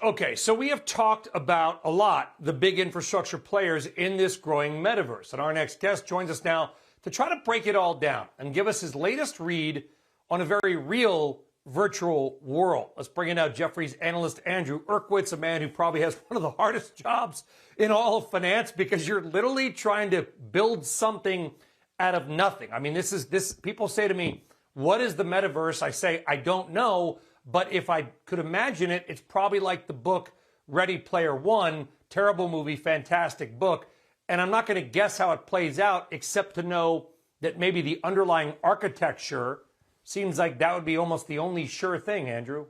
Okay, so we have talked about a lot the big infrastructure players in this growing metaverse. And our next guest joins us now to try to break it all down and give us his latest read on a very real virtual world. Let's bring in now Jefferies analyst Andrew Urquhart, a man who probably has one of the hardest jobs in all of finance because you're literally trying to build something out of nothing. I mean, people say to me, what is the metaverse? I say, I don't know. But if I could imagine it, it's probably like the book Ready Player One, terrible movie, fantastic book. And I'm not going to guess how it plays out, except to know that maybe the underlying architecture seems like that would be almost the only sure thing, Andrew.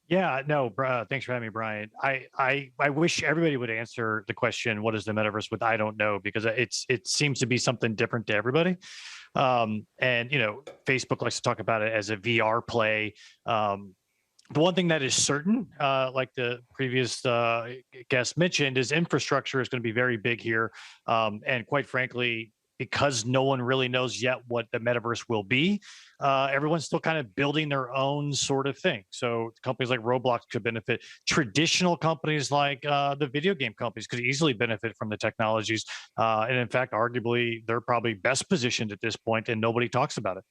Yeah, no, thanks for having me, Brian. I wish everybody would answer the question, what is the metaverse, with I don't know, because it seems to be something different to everybody. And, Facebook likes to talk about it as a VR play. The one thing that is certain, like the previous guest mentioned, is infrastructure is going to be very big here. And quite frankly, because no one really knows yet what the metaverse will be, everyone's still kind of building their own sort of thing. So companies like Roblox could benefit. Traditional companies like the video game companies could easily benefit from the technologies. And in fact, arguably, they're probably best positioned at this point, and nobody talks about it.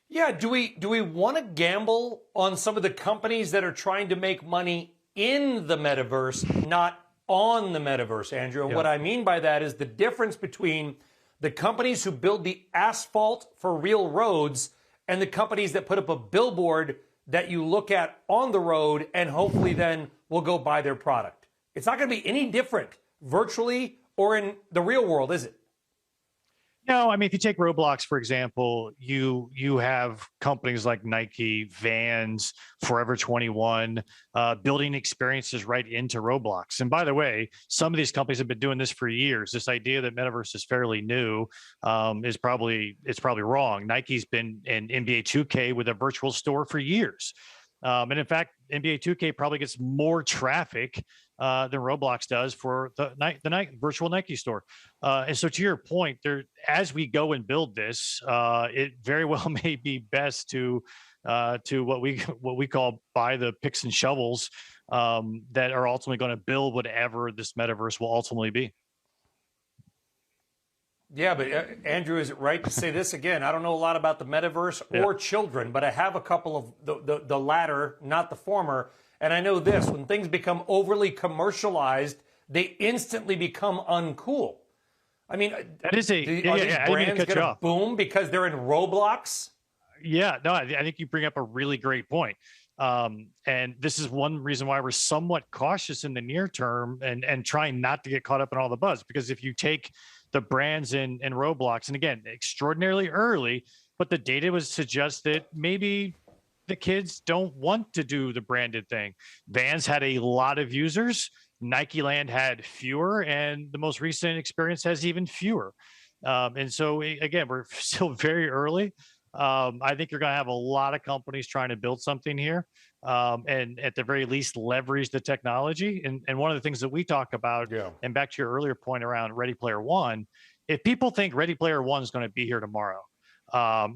Yeah, do we want to gamble on some of the companies that are trying to make money in the metaverse, not on the metaverse, Andrew? And what I mean by that is the difference between the companies who build the asphalt for real roads and the companies that put up a billboard that you look at on the road and hopefully then will go buy their product. It's not going to be any different virtually or in the real world, is it? No, I mean, if you take Roblox, for example, you have companies like Nike, Vans, Forever 21, building experiences right into Roblox. And by the way, some of these companies have been doing this for years. This idea that metaverse is fairly new is probably wrong. Nike's been in NBA 2K with a virtual store for years. And in fact, NBA 2K probably gets more traffic than Roblox does for the virtual Nike store. And so to your point, as we go and build this, it very well may be best to what we call buy the picks and shovels that are ultimately going to build whatever this metaverse will ultimately be. Yeah, but Andrew, is it right to say this again? I don't know a lot about the metaverse or children, but I have a couple of the latter, not the former. And I know this, when things become overly commercialized, they instantly become uncool. I mean, that is are these brands going to boom because they're in Roblox? Yeah, no, I think you bring up a really great point. And this is one reason why we're somewhat cautious in the near term and trying not to get caught up in all the buzz. Because if you take the brands in Roblox, and again, extraordinarily early, but the data would suggest that maybe the kids don't want to do the branded thing. Vans had a lot of users. Nike Land had fewer, and the most recent experience has even fewer. And so, again, we're still very early. I think you're going to have a lot of companies trying to build something here, and at the very least leverage the technology. And one of the things that we talk about, and back to your earlier point around Ready Player One, if people think Ready Player One is going to be here tomorrow,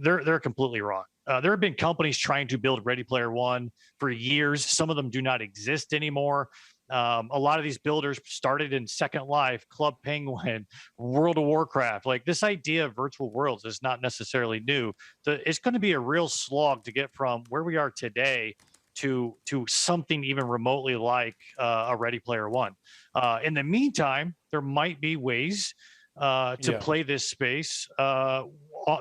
they're completely wrong. There have been companies trying to build Ready Player One for years. Some of them do not exist anymore. A lot of these builders started in Second Life, Club Penguin, World of Warcraft. Like, this idea of virtual worlds is not necessarily new. It's going to be a real slog to get from where we are today to something even remotely like a Ready Player One. In the meantime, there might be ways to play this space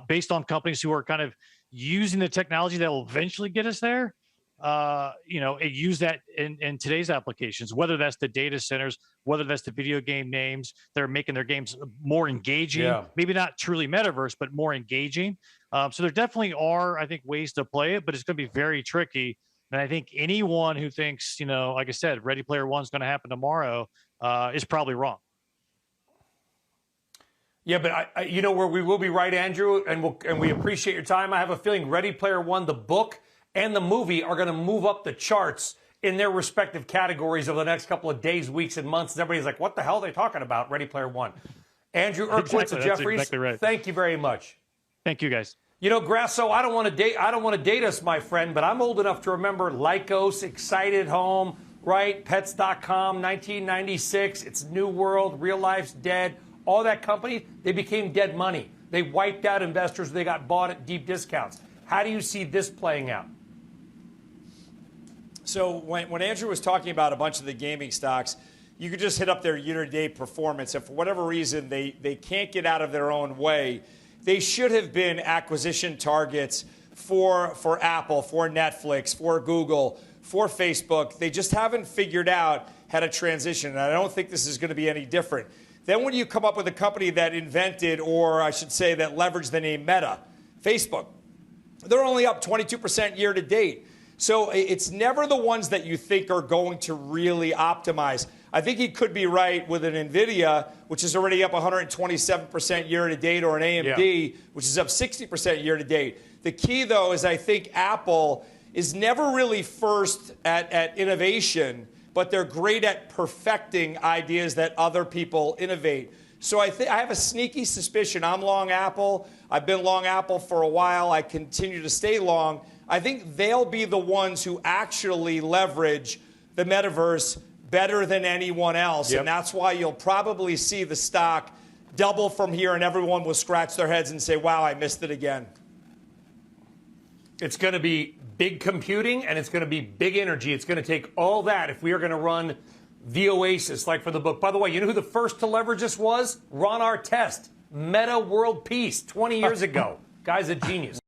based on companies who are kind of using the technology that will eventually get us there. Use that in today's applications, whether that's the data centers, whether that's the video game names. They're making their games more engaging, maybe not truly metaverse, but more engaging. So there definitely are, I think, ways to play it, but it's going to be very tricky. And I think anyone who thinks, like I said, Ready Player One is going to happen tomorrow is probably wrong. Yeah, but where we will be right, Andrew, and we appreciate your time. I have a feeling Ready Player One, the book, and the movie are going to move up the charts in their respective categories over the next couple of days, weeks, and months. And everybody's like, what the hell are they talking about? Ready Player One. Andrew Urquhart of Jefferies, exactly right. Thank you very much. Thank you, guys. You know, Grasso, I don't want to date us, my friend, but I'm old enough to remember Lycos, Excited Home, right? Pets.com, 1996. It's New World, Real Life's dead. All that company, they became dead money. They wiped out investors. They got bought at deep discounts. How do you see this playing out? So when Andrew was talking about a bunch of the gaming stocks, you could just hit up their year-to-date performance. And for whatever reason, they can't get out of their own way. They should have been acquisition targets for Apple, for Netflix, for Google, for Facebook. They just haven't figured out how to transition. And I don't think this is going to be any different. Then when you come up with a company that invented, or I should say that leveraged the name Meta, Facebook, they're only up 22% year to date. So it's never the ones that you think are going to really optimize. I think he could be right with an NVIDIA, which is already up 127% year to date, or an AMD, which is up 60% year to date. The key, though, is I think Apple is never really first at innovation, but they're great at perfecting ideas that other people innovate. So I have a sneaky suspicion. I'm long Apple. I've been long Apple for a while. I continue to stay long. I think they'll be the ones who actually leverage the metaverse better than anyone else. Yep. And that's why you'll probably see the stock double from here, and everyone will scratch their heads and say, wow, I missed it again. It's going to be big computing, and it's going to be big energy. It's going to take all that if we are going to run the Oasis, like for the book. By the way, you know who the first to leverage this was? Ron Artest, Meta World Peace, 20 years ago. Guy's a genius.